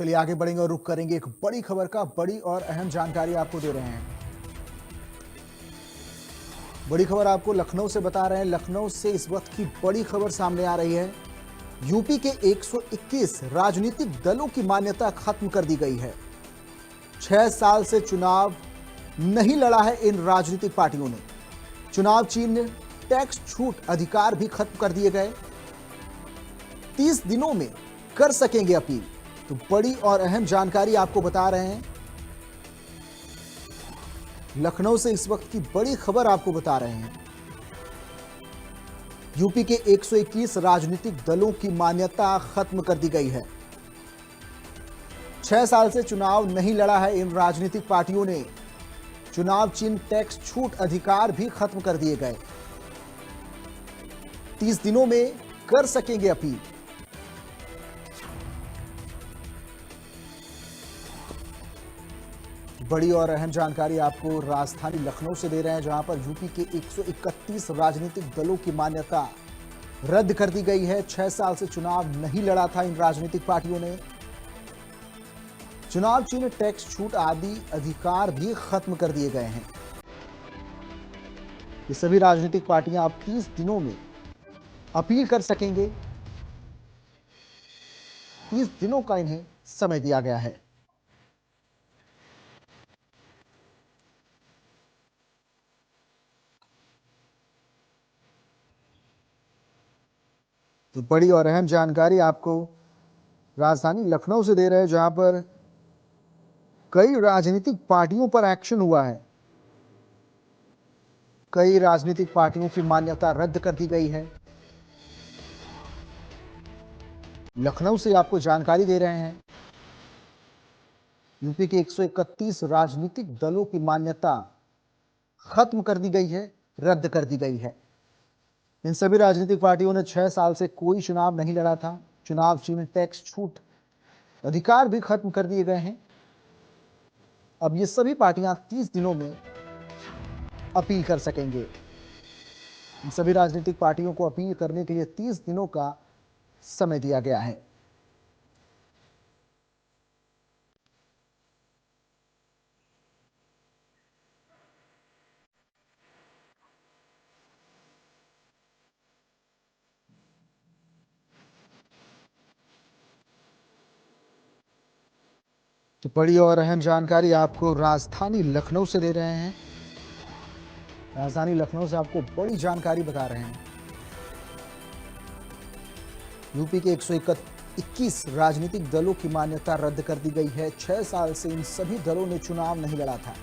चलिए आगे बढ़ेंगे और रुख करेंगे एक बड़ी खबर का। बड़ी और अहम जानकारी आपको दे रहे हैं। बड़ी खबर आपको लखनऊ से बता रहे हैं। लखनऊ से इस वक्त की बड़ी खबर सामने आ रही है। यूपी के 121 राजनीतिक दलों की मान्यता खत्म कर दी गई है। 6 साल से चुनाव नहीं लड़ा है इन राजनीतिक पार्टियों ने। चुनाव चिन्ह, टैक्स छूट अधिकार भी खत्म कर दिए गए। 30 दिनों में कर सकेंगे अपील। तो बड़ी और अहम जानकारी आपको बता रहे हैं। लखनऊ से इस वक्त की बड़ी खबर आपको बता रहे हैं। यूपी के 121 राजनीतिक दलों की मान्यता खत्म कर दी गई है। 6 साल से चुनाव नहीं लड़ा है इन राजनीतिक पार्टियों ने। चुनाव चिन्ह, टैक्स छूट अधिकार भी खत्म कर दिए गए। 30 दिनों में कर सकेंगे अपील। बड़ी और अहम जानकारी आपको राजधानी लखनऊ से दे रहे हैं, जहां पर यूपी के 131 राजनीतिक दलों की मान्यता रद्द कर दी गई है। 6 साल से चुनाव नहीं लड़ा था इन राजनीतिक पार्टियों ने। चुनाव चिन्ह, टैक्स छूट आदि अधिकार भी खत्म कर दिए गए हैं। ये सभी राजनीतिक पार्टियां अब 30 दिनों में अपील कर सकेंगे। 30 दिनों का इन्हें समय दिया गया है। तो बड़ी और अहम जानकारी आपको राजधानी लखनऊ से दे रहे हैं, जहां पर कई राजनीतिक पार्टियों पर एक्शन हुआ है। कई राजनीतिक पार्टियों की मान्यता रद्द कर दी गई है। लखनऊ से आपको जानकारी दे रहे हैं। यूपी के 131 राजनीतिक दलों की मान्यता खत्म कर दी गई है, रद्द कर दी गई है। इन सभी राजनीतिक पार्टियों ने 6 साल से कोई चुनाव नहीं लड़ा था। चुनाव चिन्ह, टैक्स छूट अधिकार भी खत्म कर दिए गए हैं। अब ये सभी पार्टियां 30 दिनों में अपील कर सकेंगे। इन सभी राजनीतिक पार्टियों को अपील करने के लिए 30 दिनों का समय दिया गया है। तो बड़ी और अहम जानकारी आपको राजधानी लखनऊ से दे रहे हैं। राजधानी लखनऊ से आपको बड़ी जानकारी बता रहे हैं। यूपी के 121 राजनीतिक दलों की मान्यता रद्द कर दी गई है। 6 साल से इन सभी दलों ने चुनाव नहीं लड़ा था।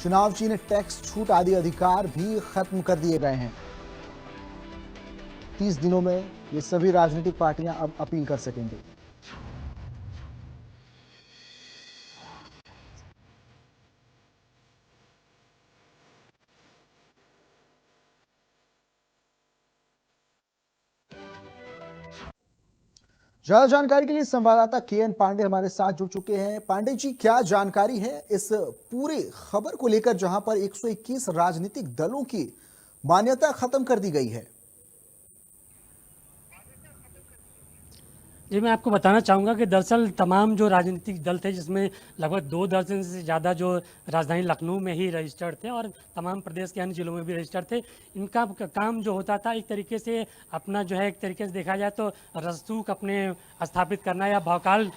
चुनाव चिन्ह, टैक्स छूट आदि अधिकार भी खत्म कर दिए गए हैं। 30 दिनों में ये सभी राजनीतिक पार्टियां अब अपील कर सकेंगे। ज्यादा जानकारी के लिए संवाददाता केएन पांडे हमारे साथ जुड़ चुके हैं। पांडे जी, क्या जानकारी है इस पूरी खबर को लेकर, जहां पर 121 राजनीतिक दलों की मान्यता खत्म कर दी गई है? जी, मैं आपको बताना चाहूँगा कि दरअसल तमाम जो राजनीतिक दल थे, जिसमें लगभग 2 दर्जन से ज़्यादा जो राजधानी लखनऊ में ही रजिस्टर्ड थे और तमाम प्रदेश के अन्य ज़िलों में भी रजिस्टर्ड थे, इनका काम जो होता था एक तरीके से अपना जो है, एक तरीके से देखा जाए तो रसूख अपने स्थापित करना या भौकाल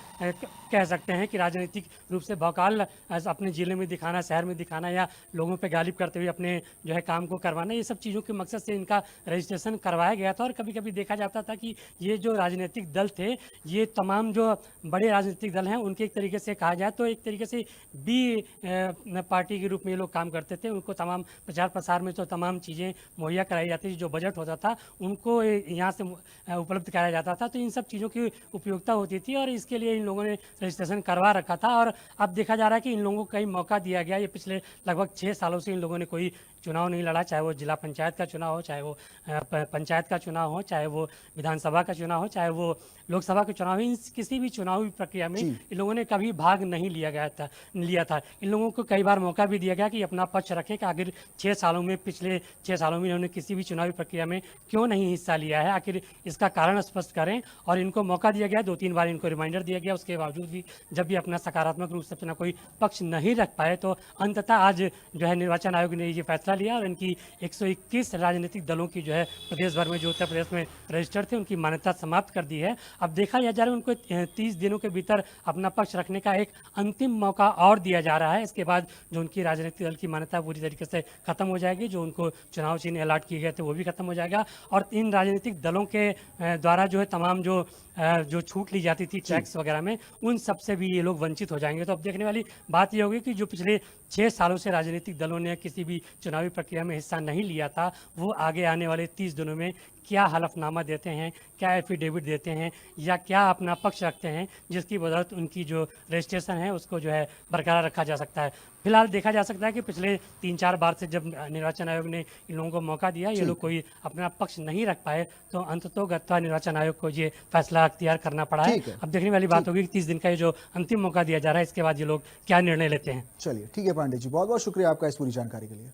कह सकते हैं कि राजनीतिक रूप से भौकाल अपने ज़िले में दिखाना, शहर में दिखाना या लोगों पे गालिब करते हुए अपने जो है काम को करवाना, ये सब चीज़ों के मकसद से इनका रजिस्ट्रेशन करवाया गया था। और कभी-कभी देखा जाता था कि ये जो राजनीतिक दल थे, ये तमाम जो बड़े राजनीतिक दल हैं, उनके एक तरीके से कहा जाए तो एक तरीके से बी पार्टी के रूप में ये लोग काम करते थे। उनको तमाम प्रचार प्रसार में तो तमाम चीज़ें मुहैया कराई जाती थी, जो बजट होता था उनको यहाँ से उपलब्ध कराया जाता था। तो इन सब चीज़ों की उपयोगिता होती थी और इसके लिए इन लोगों ने रजिस्ट्रेशन करवा रखा था। और अब देखा जा रहा है कि इन लोगों को कई मौका दिया गया। ये पिछले लगभग 6 सालों से इन लोगों ने कोई चुनाव नहीं लड़ा, चाहे वो जिला पंचायत का चुनाव हो, चाहे वो पंचायत का चुनाव हो, चाहे वो विधानसभा का चुनाव हो, चाहे वो लोकसभा का चुनाव हो, इन किसी भी चुनावी प्रक्रिया में जी। इन लोगों ने कभी भाग नहीं लिया था। इन लोगों को कई बार मौका भी दिया गया कि अपना पक्ष रखें कि आखिर 6 सालों में, पिछले 6 सालों में इन्होंने किसी भी चुनावी प्रक्रिया में क्यों नहीं हिस्सा लिया है, आखिर इसका कारण स्पष्ट करें। और इनको मौका दिया गया, 2-3 बार इनको रिमाइंडर दिया गया, उसके बावजूद भी जब भी अपना सकारात्मक रूप से अपना कोई पक्ष नहीं रख पाए, तो अंततः आज जो है निर्वाचन आयोग ने ये फैसला लिया और इनकी 121 राजनीतिक दलों की जो है प्रदेश भर में, जो उत्तर प्रदेश में रजिस्टर्ड थे, उनकी मान्यता समाप्त कर दी है। अब देखा जा रहा है उनको 30 दिनों के भीतर अपना पक्ष रखने का एक अंतिम मौका और दिया जा रहा है। इसके बाद जो उनकी राजनीतिक दल की मान्यता पूरी तरीके से खत्म हो जाएगी, जो उनको चुनाव चिन्ह अलॉट किए गए थे वो भी खत्म हो जाएगा, और इन राजनीतिक दलों के द्वारा जो है तमाम जो छूट ली जाती थी टैक्स वगैरह में, उन सब से भी ये लोग वंचित हो जाएंगे। तो अब देखने वाली बात ये होगी कि जो पिछले 6 सालों से राजनीतिक दलों ने किसी भी चुनावी प्रक्रिया में हिस्सा नहीं लिया था, वो आगे आने वाले 30 दिनों में क्या हलफनामा देते हैं, क्या एफिडेविट देते हैं, या क्या अपना पक्ष रखते हैं, जिसकी बदौलत उनकी जो रजिस्ट्रेशन है उसको जो है बरकरार रखा जा सकता है। फिलहाल देखा जा सकता है कि पिछले 3-4 बार से जब निर्वाचन आयोग ने इन लोगों को मौका दिया, ये लोग कोई अपना पक्ष नहीं रख पाए, तो अंततोगत्वा निर्वाचन आयोग को ये फैसला अख्तियार करना पड़ा है। ठीक है। अब देखने वाली बात होगी कि 30 दिन का ये जो अंतिम मौका दिया जा रहा है, इसके बाद ये लोग क्या निर्णय लेते हैं। चलिए ठीक है पांडे जी, बहुत बहुत शुक्रिया आपका इस पूरी जानकारी के लिए।